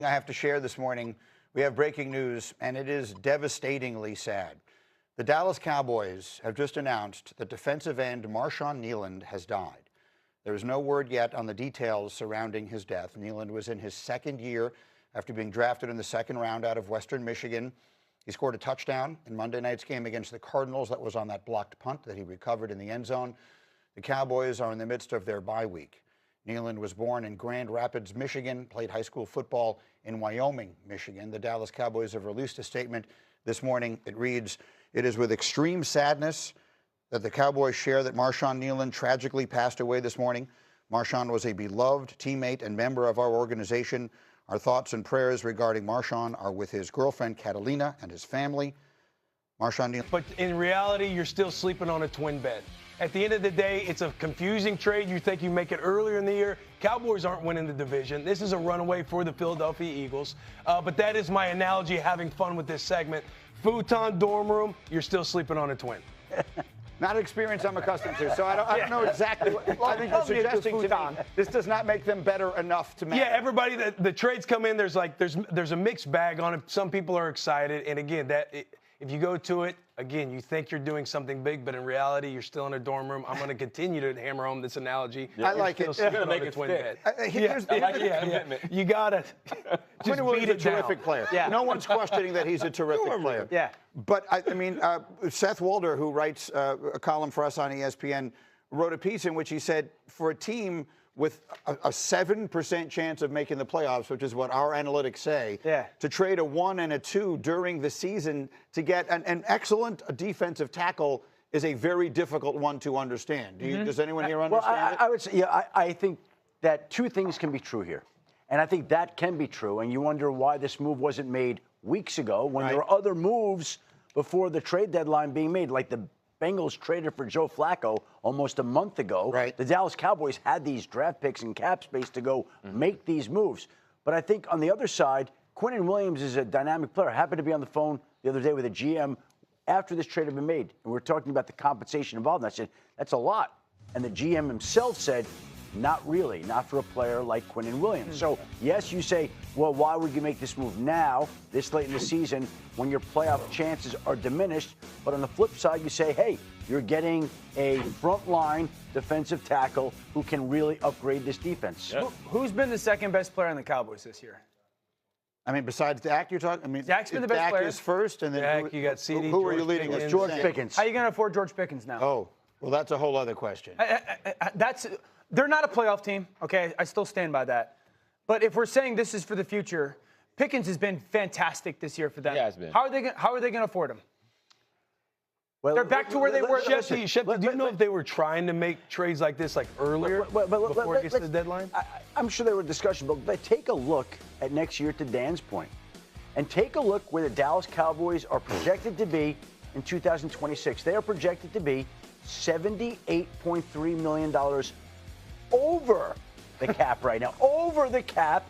I have to share this morning. We have breaking news, and it is devastatingly sad. The Dallas Cowboys have just announced that defensive end Marshon Neland has died. There is no word yet on the details surrounding his death. Neland was in his second year after being drafted in the second round out of Western Michigan. He scored a touchdown in Monday night's game against the Cardinals. That was on that blocked punt that he recovered in the end zone. The Cowboys are in the midst of their bye week. Neland was born in Grand Rapids, Michigan, played high school football in Wyoming, Michigan. The Dallas Cowboys have released a statement this morning. It reads, "It is with extreme sadness that the Cowboys share that Marshon Neland tragically passed away this morning. Marshon was a beloved teammate and member of our organization. Our thoughts and prayers regarding Marshon are with his girlfriend, Catalina, and his family." Marshon Neland. But in reality, you're still sleeping on a twin bed. At the end of the day, it's a confusing trade. You think you make it earlier in the year. Cowboys aren't winning the division. This is a runaway for the Philadelphia Eagles. But that is my analogy, having fun with this segment. Futon dorm room, you're still sleeping on a twin. Not an experience I'm accustomed to, so I don't know exactly what I think you're suggesting to me. This does not make them better enough to matter. Yeah, everybody, the trades come in, there's a mixed bag on it. Some people are excited, and again, if you go to it, again, you think you're doing something big, but in reality, you're still in a dorm room. I'm going to continue to hammer home this analogy. I like it. You're going to make it twin bed. Commitment. You got to just beat it down. A terrific player. Yeah. No one's questioning that he's a terrific player. Yeah. But, I mean, Seth Walder, who writes a column for us on ESPN, wrote a piece in which he said, for a team with a 7% chance of making the playoffs, which is what our analytics say, to trade a 1 and a 2 during the season to get an excellent defensive tackle is a very difficult one to understand. Does anyone here understand it? I would say, yeah, I think that two things can be true here. And I think that can be true. And you wonder why this move wasn't made weeks ago when there were other moves before the trade deadline being made, like the Bengals traded for Joe Flacco almost a month ago. Right. The Dallas Cowboys had these draft picks and cap space to go make these moves. But I think on the other side, Quinnen Williams is a dynamic player. I happened to be on the phone the other day with a GM after this trade had been made, and we were talking about the compensation involved. And I said, that's a lot. And the GM himself said, not really, not for a player like Quinnen Williams. So, yes, you say, well, why would you make this move now, this late in the season, when your playoff chances are diminished? But on the flip side, you say, hey, you're getting a frontline defensive tackle who can really upgrade this defense. Yep. Who's been the second best player on the Cowboys this year? I mean, besides Dak, you're talking? I mean, Dak's been the best player. Dak is first, and then Dak, you got CD, who are you leading with? George Pickens. How are you going to afford George Pickens now? Oh, well, that's a whole other question. They're not a playoff team, okay? I still stand by that. But if we're saying this is for the future, Pickens has been fantastic this year for them. He has been. How are they going to afford him? Well, they're back to where they were. Shep, do you know if they were trying to make trades like this earlier before it gets to the deadline? I'm sure there were discussions, but take a look at next year, to Dan's point, and take a look where the Dallas Cowboys are projected to be in 2026. They are projected to be $78.3 million over the cap right now, over the cap,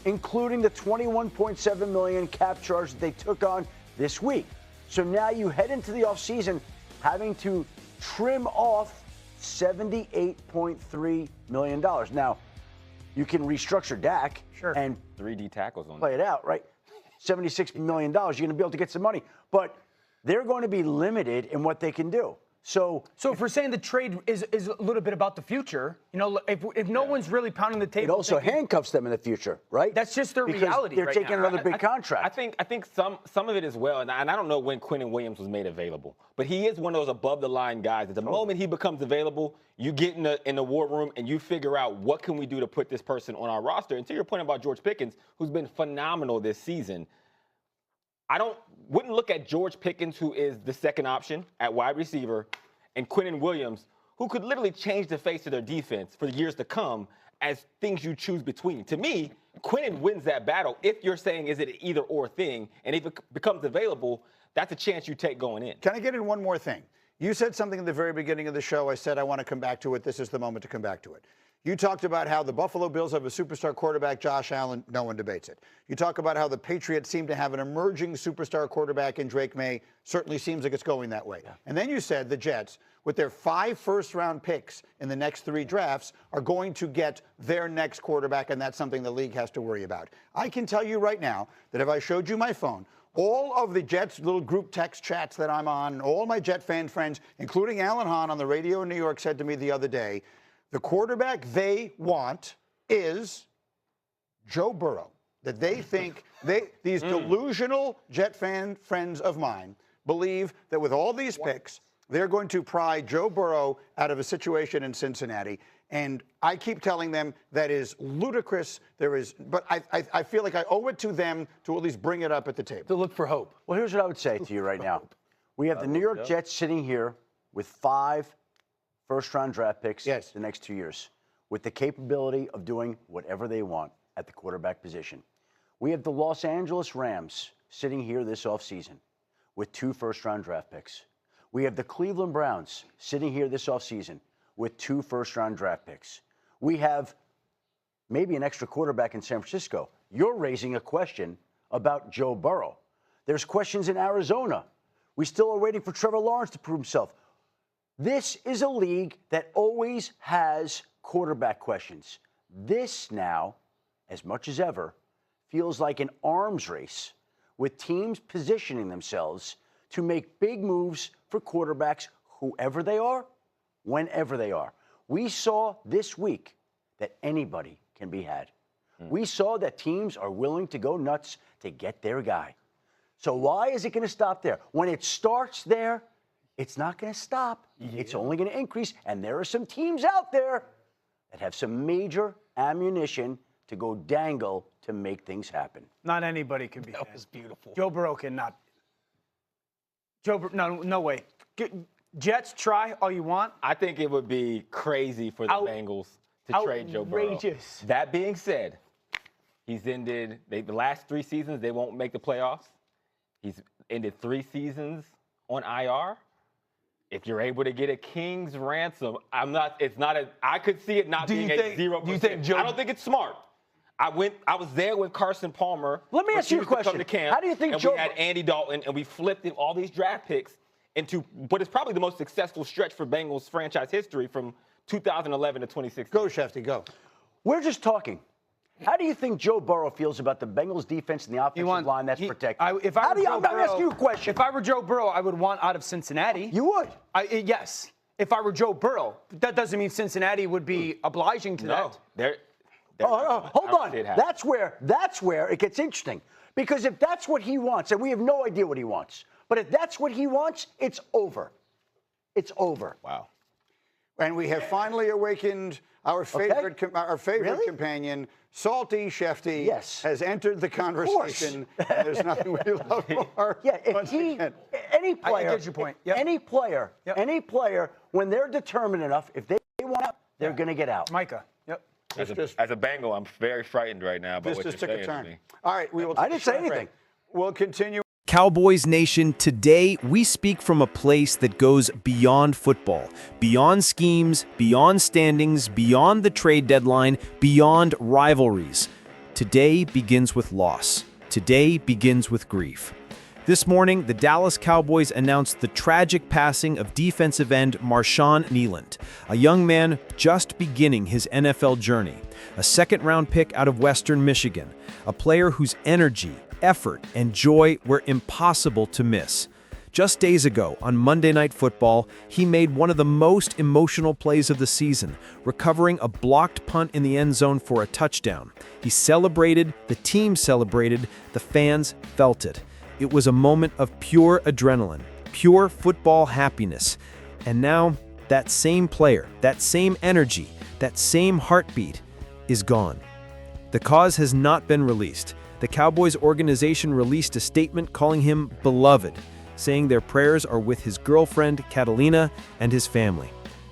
including the $21.7 million cap charge that they took on this week. So now you head into the offseason having to trim off $78.3 million. Now, you can restructure Dak and 3D tackles on play it out, right? $76 million, you're going to be able to get some money. But they're going to be limited in what they can do. So if we're saying the trade is a little bit about the future, you know, if no one's really pounding the table, it also handcuffs them in the future, right? That's just their reality. They're taking another big contract. I think some of it as well, and I don't know when Quinnen Williams was made available, but he is one of those above the line guys. At the moment he becomes available, you get in the war room and you figure out what can we do to put this person on our roster. And to your point about George Pickens, who's been phenomenal this season, wouldn't look at George Pickens, who is the second option at wide receiver, and Quinnen Williams, who could literally change the face of their defense for the years to come, as things you choose between. To me, Quinnen wins that battle if you're saying is it an either-or thing, and if it becomes available, that's a chance you take going in. Can I get in one more thing? You said something at the very beginning of the show. I said I want to come back to it. This is the moment to come back to it. You talked about how the Buffalo Bills have a superstar quarterback, Josh Allen. No one debates it. You talk about how the Patriots seem to have an emerging superstar quarterback in Drake May. Certainly seems like it's going that way. Yeah. And then you said the Jets, with their 5 first-round picks in the next 3 drafts, are going to get their next quarterback, and that's something the league has to worry about. I can tell you right now that if I showed you my phone, all of the Jets little group text chats that I'm on, all my Jet fan friends, including Alan Hahn on the radio in New York, said to me the other day, the quarterback they want is Joe Burrow. That they think these delusional Jet fan friends of mine believe that with all these picks, they're going to pry Joe Burrow out of a situation in Cincinnati. And I keep telling them that is ludicrous. But I feel like I owe it to them to at least bring it up at the table. To look for hope. Well, here's what I would say to you right now. We have the New York Jets sitting here with 5 first-round draft picks the next 2 years, with the capability of doing whatever they want at the quarterback position. We have the Los Angeles Rams sitting here this offseason with 2 first-round draft picks. We have the Cleveland Browns sitting here this offseason with 2 first-round draft picks. We have maybe an extra quarterback in San Francisco. You're raising a question about Joe Burrow. There's questions in Arizona. We still are waiting for Trevor Lawrence to prove himself. This is a league that always has quarterback questions. This now, as much as ever, feels like an arms race with teams positioning themselves to make big moves for quarterbacks, whoever they are, whenever they are. We saw this week that anybody can be had. We saw that teams are willing to go nuts to get their guy. So why is it going to stop there? When it starts there, it's not going to stop. It's only going to increase. And there are some teams out there that have some major ammunition to go dangle to make things happen. Not anybody can be. That was beautiful. Joe Burrow cannot. No way. Jets, try all you want. I think it would be crazy for the Bengals to trade Joe Burrow. Outrageous. That being said, he's ended the last 3 seasons, they won't make the playoffs. He's ended 3 seasons on IR. If you're able to get a king's ransom, I could see it not being at 0%. I don't think it's smart. I was there when Carson Palmer. Let me ask you a question. How do you think we had Andy Dalton, and we flipped all these draft picks into what is probably the most successful stretch for Bengals franchise history from 2011 to 2016. Go, Shefty, go. We're just talking. How do you think Joe Burrow feels about the Bengals defense and the offensive line that's protected? I'm asking you a question. If I were Joe Burrow, I would want out of Cincinnati. You would? Yes. If I were Joe Burrow, that doesn't mean Cincinnati would be obliging to that. Hold on. That's where it gets interesting. Because if that's what he wants, and we have no idea what he wants, but if that's what he wants, it's over. It's over. Wow. And we have finally awakened our favorite companion, Salty Shefty, has entered the conversation. And there's nothing we love more. Any player, I get your point. Yep. Any player, when they're determined enough, if they want out, they're going to get out. Micah. Yep. As a Bengal, I'm very frightened right now about what you're saying to me. All right, we will. I didn't say anything. We'll continue. Cowboys Nation, today we speak from a place that goes beyond football, beyond schemes, beyond standings, beyond the trade deadline, beyond rivalries. Today begins with loss. Today begins with grief. This morning, the Dallas Cowboys announced the tragic passing of defensive end Marshon Neland, a young man just beginning his NFL journey, a second-round pick out of Western Michigan, a player whose energy, effort, and joy were impossible to miss. Just days ago, on Monday Night Football, he made one of the most emotional plays of the season, recovering a blocked punt in the end zone for a touchdown. He celebrated, the team celebrated, the fans felt it. It was a moment of pure adrenaline, pure football happiness. And now, that same player, that same energy, that same heartbeat is gone. The cause has not been released. The Cowboys organization released a statement calling him beloved, saying their prayers are with his girlfriend, Catalina, and his family.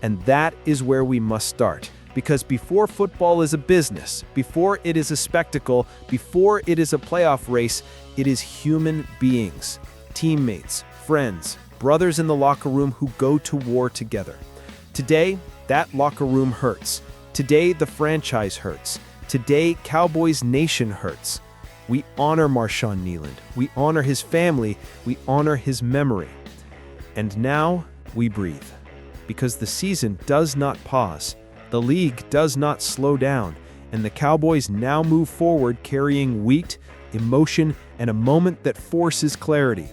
And that is where we must start. Because before football is a business, before it is a spectacle, before it is a playoff race, it is human beings, teammates, friends, brothers in the locker room who go to war together. Today, that locker room hurts. Today, the franchise hurts. Today, Cowboys Nation hurts. We honor Marshon Neland. We honor his family. We honor his memory. And now, we breathe. Because the season does not pause. The league does not slow down. And the Cowboys now move forward carrying weight, emotion, and a moment that forces clarity.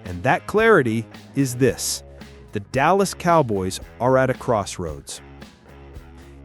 And that clarity is this: the Dallas Cowboys are at a crossroads.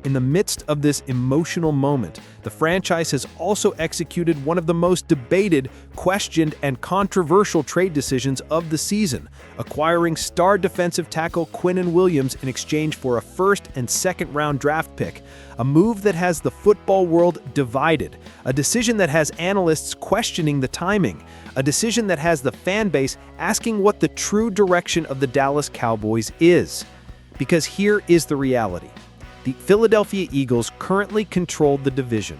In the midst of this emotional moment, the franchise has also executed one of the most debated, questioned, and controversial trade decisions of the season, acquiring star defensive tackle Quinnen Williams in exchange for a first and second round draft pick, a move that has the football world divided, a decision that has analysts questioning the timing, a decision that has the fan base asking what the true direction of the Dallas Cowboys is. Because here is the reality. The Philadelphia Eagles currently control the division.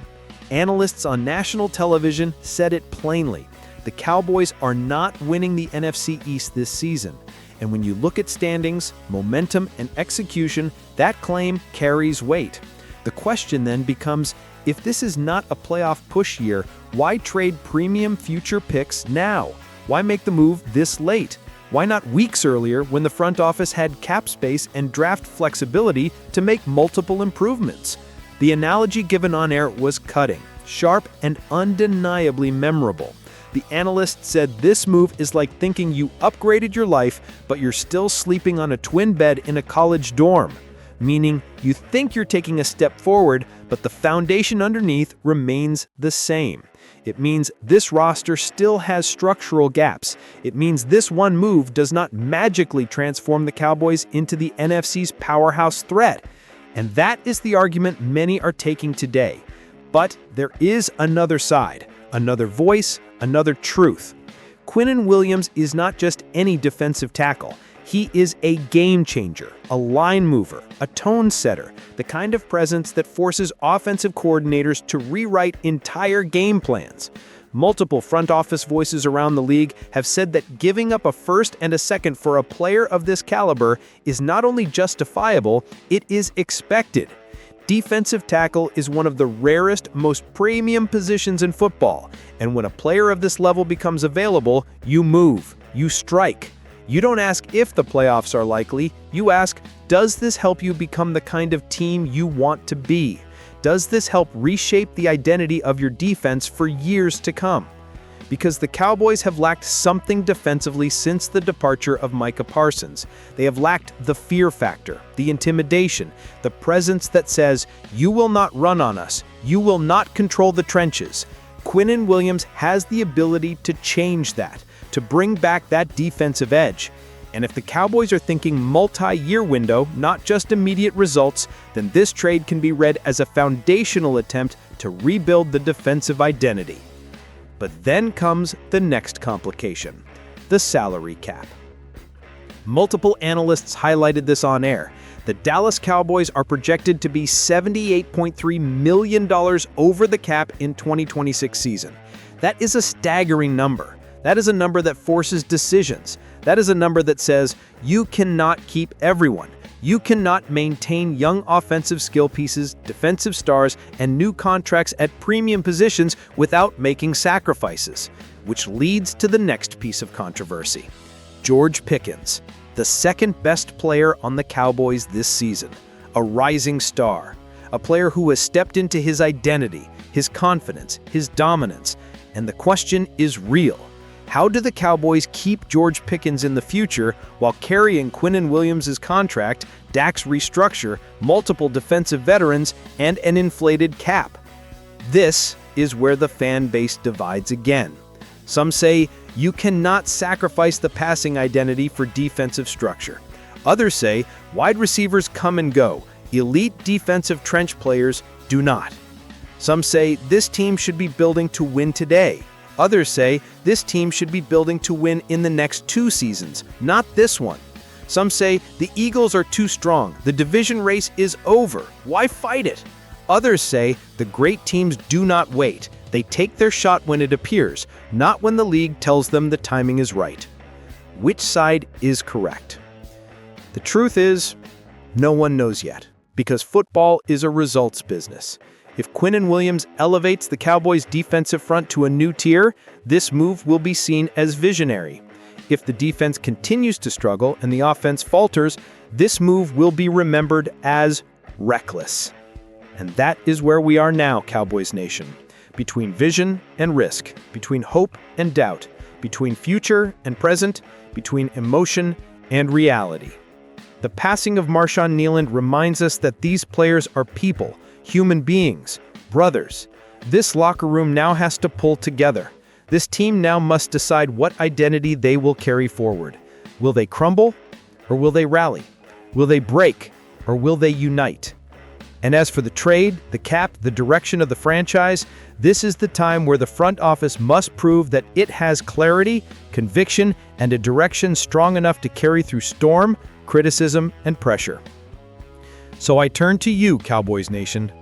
Analysts on national television said it plainly. The Cowboys are not winning the NFC East this season. And when you look at standings, momentum, and execution, that claim carries weight. The question then becomes, if this is not a playoff push year, why trade premium future picks now? Why make the move this late? Why not weeks earlier when the front office had cap space and draft flexibility to make multiple improvements? The analogy given on air was cutting, sharp, and undeniably memorable. The analyst said this move is like thinking you upgraded your life, but you're still sleeping on a twin bed in a college dorm. Meaning, you think you're taking a step forward, but the foundation underneath remains the same. It means this roster still has structural gaps. It means this one move does not magically transform the Cowboys into the NFC's powerhouse threat. And that is the argument many are taking today. But there is another side, another voice, another truth. Quinnen Williams is not just any defensive tackle. He is a game changer, a line mover, a tone setter, the kind of presence that forces offensive coordinators to rewrite entire game plans. Multiple front office voices around the league have said that giving up a first and a second for a player of this caliber is not only justifiable, it is expected. Defensive tackle is one of the rarest, most premium positions in football, and when a player of this level becomes available, you move, you strike. You don't ask if the playoffs are likely, you ask, does this help you become the kind of team you want to be? Does this help reshape the identity of your defense for years to come? Because the Cowboys have lacked something defensively since the departure of Micah Parsons. They have lacked the fear factor, the intimidation, the presence that says, you will not run on us, you will not control the trenches. Quinnen Williams has the ability to change that, to bring back that defensive edge. And if the Cowboys are thinking multi-year window, not just immediate results, then this trade can be read as a foundational attempt to rebuild the defensive identity. But then comes the next complication, the salary cap. Multiple analysts highlighted this on air. The Dallas Cowboys are projected to be $78.3 million over the cap in 2026 season. That is a staggering number. That is a number that forces decisions. That is a number that says you cannot keep everyone. You cannot maintain young offensive skill pieces, defensive stars, and new contracts at premium positions without making sacrifices. Which leads to the next piece of controversy. George Pickens, the second best player on the Cowboys this season, a rising star, a player who has stepped into his identity, his confidence, his dominance, and the question is real. How do the Cowboys keep George Pickens in the future while carrying Quinnen Williams' contract, Dak's restructure, multiple defensive veterans, and an inflated cap? This is where the fan base divides again. Some say you cannot sacrifice the passing identity for defensive structure. Others say wide receivers come and go. Elite defensive trench players do not. Some say this team should be building to win today. Others say this team should be building to win in the next 2 seasons, not this one. Some say the Eagles are too strong. The division race is over. Why fight it? Others say the great teams do not wait. They take their shot when it appears, not when the league tells them the timing is right. Which side is correct? The truth is, no one knows yet. Because football is a results business. If Quinnen Williams elevates the Cowboys' defensive front to a new tier, this move will be seen as visionary. If the defense continues to struggle and the offense falters, this move will be remembered as reckless. And that is where we are now, Cowboys Nation. Between vision and risk, between hope and doubt, between future and present, between emotion and reality. The passing of Marshon Neland reminds us that these players are people, human beings, brothers. This locker room now has to pull together. This team now must decide what identity they will carry forward. Will they crumble or will they rally? Will they break or will they unite? And as for the trade, the cap, the direction of the franchise, this is the time where the front office must prove that it has clarity, conviction, and a direction strong enough to carry through storm, criticism, and pressure. So I turn to you, Cowboys Nation.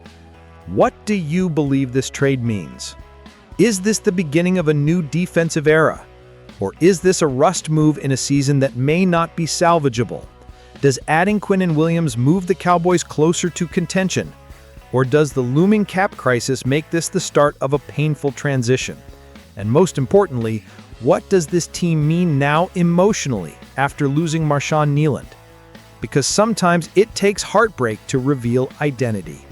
What do you believe this trade means? Is this the beginning of a new defensive era? Or is this a rust move in a season that may not be salvageable? Does adding Quinnen Williams move the Cowboys closer to contention? Or does the looming cap crisis make this the start of a painful transition? And most importantly, what does this team mean now emotionally after losing Marshon Neland? Because sometimes it takes heartbreak to reveal identity.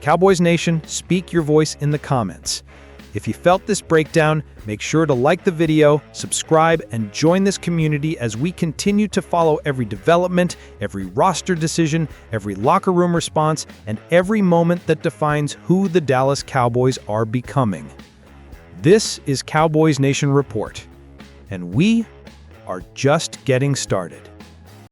Cowboys Nation, speak your voice in the comments. If you felt this breakdown, make sure to like the video, subscribe, and join this community as we continue to follow every development, every roster decision, every locker room response, and every moment that defines who the Dallas Cowboys are becoming. This is Cowboys Nation Report, and we are just getting started.